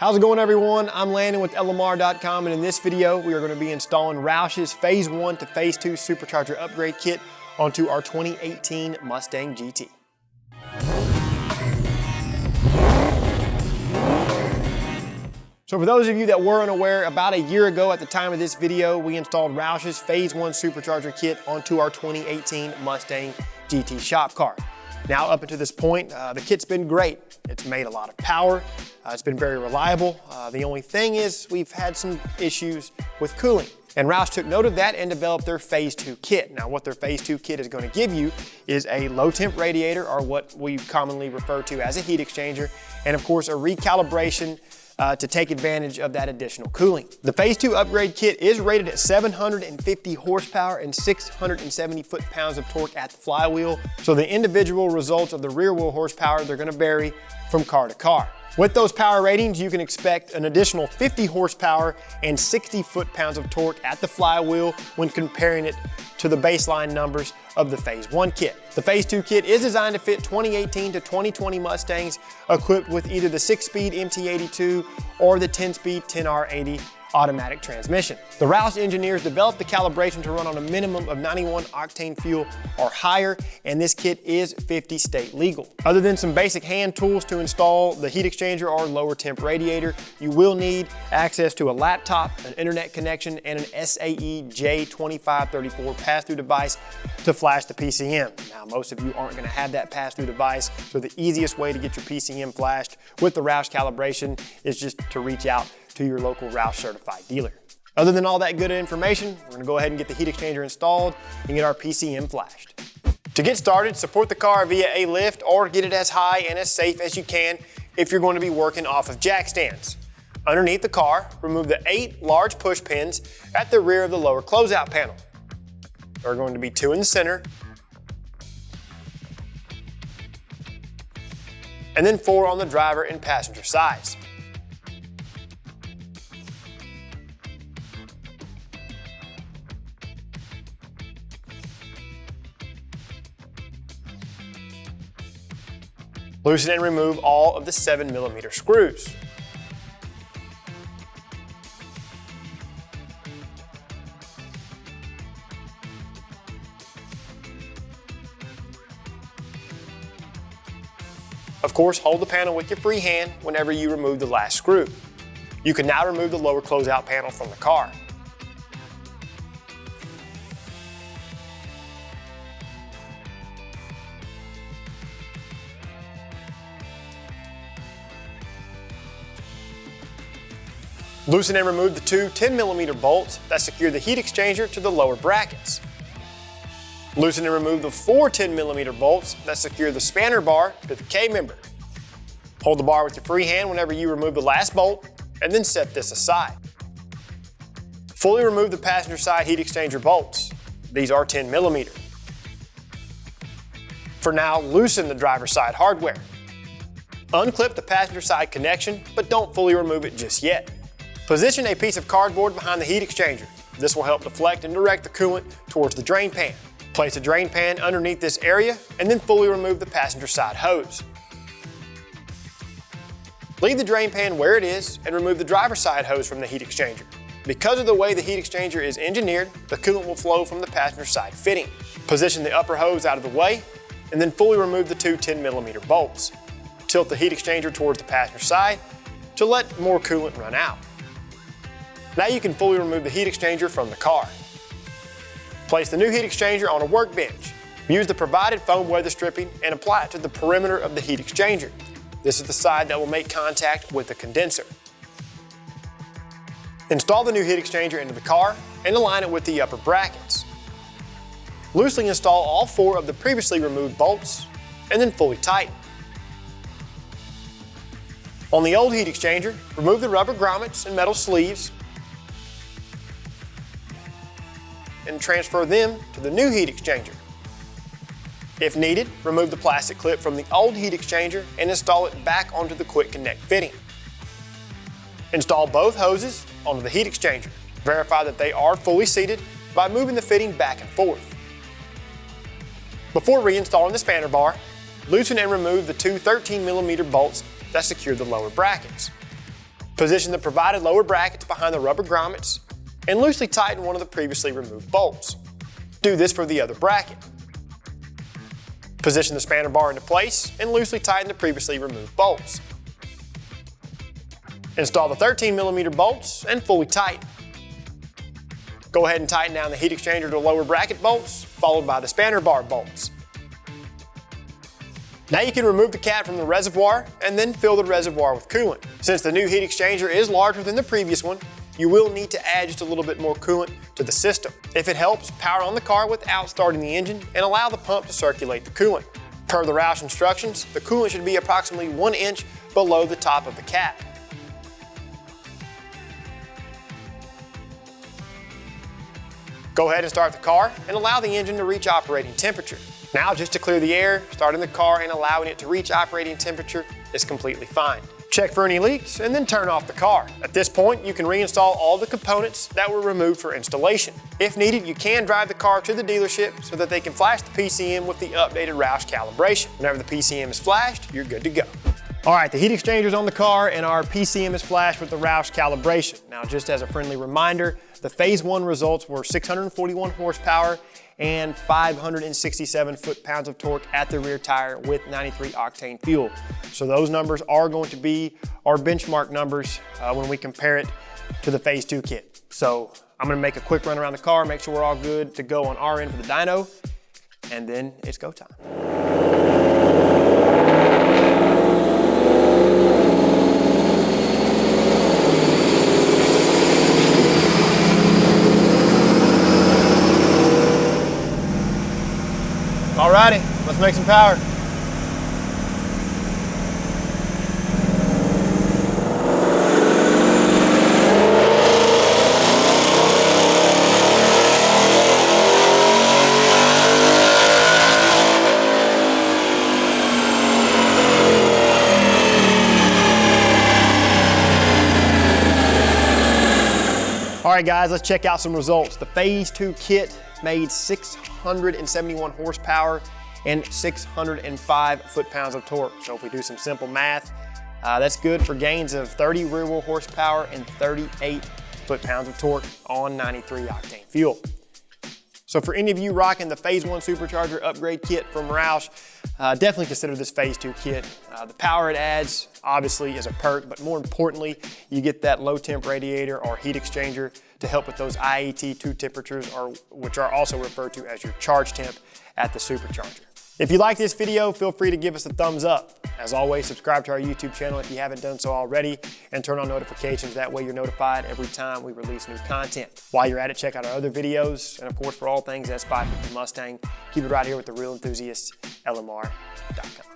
How's it going, everyone? I'm Landon with LMR.com, and in this video, we are going to be installing Roush's Phase 1 to Phase 2 Supercharger upgrade kit onto our 2018 Mustang GT. So for those of you that were unaware, about a year ago at the time of this video, we installed Roush's Phase 1 Supercharger kit onto our 2018 Mustang GT shop car. Now, up until this point, the kit's been great. It's made a lot of power. It's been very reliable. The only thing is we've had some issues with cooling. And Roush took note of that and developed their Phase 2 kit. Now, what their Phase 2 kit is going to give you is a low temp radiator, or what we commonly refer to as a heat exchanger, and of course a recalibration to take advantage of that additional cooling. The Phase 2 upgrade kit is rated at 750 horsepower and 670 foot-pounds of torque at the flywheel. So the individual results of the rear wheel horsepower, they're gonna vary from car to car. With those power ratings, you can expect an additional 50 horsepower and 60 foot-pounds of torque at the flywheel when comparing it to the baseline numbers of the Phase 1 kit. The Phase 2 kit is designed to fit 2018 to 2020 Mustangs equipped with either the 6-speed MT82 or the 10-speed 10R80 automatic transmission. The Roush engineers developed the calibration to run on a minimum of 91 octane fuel or higher, and this kit is 50 state legal. Other than some basic hand tools to install the heat exchanger or lower temp radiator, you will need access to a laptop, an internet connection, and an SAE J2534 pass-through device to flash the PCM. Now, most of you aren't going to have that pass-through device, so the easiest way to get your PCM flashed with the Roush calibration is just to reach out to your local Roush certified dealer. Other than all that good information, we're gonna go ahead and get the heat exchanger installed and get our PCM flashed. To get started, support the car via a lift or get it as high and as safe as you can if you're going to be working off of jack stands. Underneath the car, remove the 8 large push pins at the rear of the lower closeout panel. There are going to be 2 in the center, and then 4 on the driver and passenger sides. Loosen and remove all of the 7mm screws. Of course, hold the panel with your free hand whenever you remove the last screw. You can now remove the lower closeout panel from the car. Loosen and remove the 2 10mm bolts that secure the heat exchanger to the lower brackets. Loosen and remove the 4 10mm bolts that secure the spanner bar to the K-member. Hold the bar with your free hand whenever you remove the last bolt, and then set this aside. Fully remove the passenger side heat exchanger bolts. These are 10mm. For now, loosen the driver's side hardware. Unclip the passenger side connection, but don't fully remove it just yet. Position a piece of cardboard behind the heat exchanger. This will help deflect and direct the coolant towards the drain pan. Place the drain pan underneath this area and then fully remove the passenger side hose. Leave the drain pan where it is and remove the driver's side hose from the heat exchanger. Because of the way the heat exchanger is engineered, the coolant will flow from the passenger side fitting. Position the upper hose out of the way and then fully remove the 2 10mm bolts. Tilt the heat exchanger towards the passenger side to let more coolant run out. Now you can fully remove the heat exchanger from the car. Place the new heat exchanger on a workbench. Use the provided foam weather stripping and apply it to the perimeter of the heat exchanger. This is the side that will make contact with the condenser. Install the new heat exchanger into the car and align it with the upper brackets. Loosely install all 4 of the previously removed bolts and then fully tighten. On the old heat exchanger, remove the rubber grommets and metal sleeves and transfer them to the new heat exchanger. If needed, remove the plastic clip from the old heat exchanger and install it back onto the quick connect fitting. Install both hoses onto the heat exchanger. Verify that they are fully seated by moving the fitting back and forth. Before reinstalling the spanner bar, loosen and remove the 2 13mm bolts that secure the lower brackets. Position the provided lower brackets behind the rubber grommets and loosely tighten one of the previously removed bolts. Do this for the other bracket. Position the spanner bar into place and loosely tighten the previously removed bolts. Install the 13mm bolts and fully tighten. Go ahead and tighten down the heat exchanger to the lower bracket bolts, followed by the spanner bar bolts. Now you can remove the cap from the reservoir and then fill the reservoir with coolant. Since the new heat exchanger is larger than the previous one, you will need to add just a little bit more coolant to the system. If it helps, power on the car without starting the engine and allow the pump to circulate the coolant. Per the Roush instructions, the coolant should be approximately 1 inch below the top of the cap. Go ahead and start the car and allow the engine to reach operating temperature. Now, just to clear the air, starting the car and allowing it to reach operating temperature is completely fine. Check for any leaks and then turn off the car. At this point, you can reinstall all the components that were removed for installation. If needed, you can drive the car to the dealership so that they can flash the PCM with the updated Roush calibration. Whenever the PCM is flashed, you're good to go. All right, the heat exchanger's on the car and our PCM is flashed with the Roush calibration. Now, just as a friendly reminder, the Phase 1 results were 641 horsepower and 567 foot-pounds of torque at the rear tire with 93 octane fuel. So those numbers are going to be our benchmark numbers when we compare it to the Phase 2 kit. So I'm gonna make a quick run around the car, make sure we're all good to go on our end for the dyno, and then it's go time. Alrighty, let's make some power. Alright guys, let's check out some results. The Phase 2 kit made 671 horsepower and 605 foot-pounds of torque. So if we do some simple math, that's good for gains of 30 rear wheel horsepower and 38 foot-pounds of torque on 93 octane fuel. So for any of you rocking the Phase 1 Supercharger upgrade kit from Roush, definitely consider this Phase 2 kit. The power it adds obviously is a perk, but more importantly, you get that low temp radiator or heat exchanger to help with those IET2 temperatures, which are also referred to as your charge temp at the Supercharger. If you like this video, feel free to give us a thumbs up. As always, subscribe to our YouTube channel if you haven't done so already, and turn on notifications. That way you're notified every time we release new content. While you're at it, check out our other videos, and of course, for all things S550 Mustang, keep it right here with the real enthusiast, LMR.com.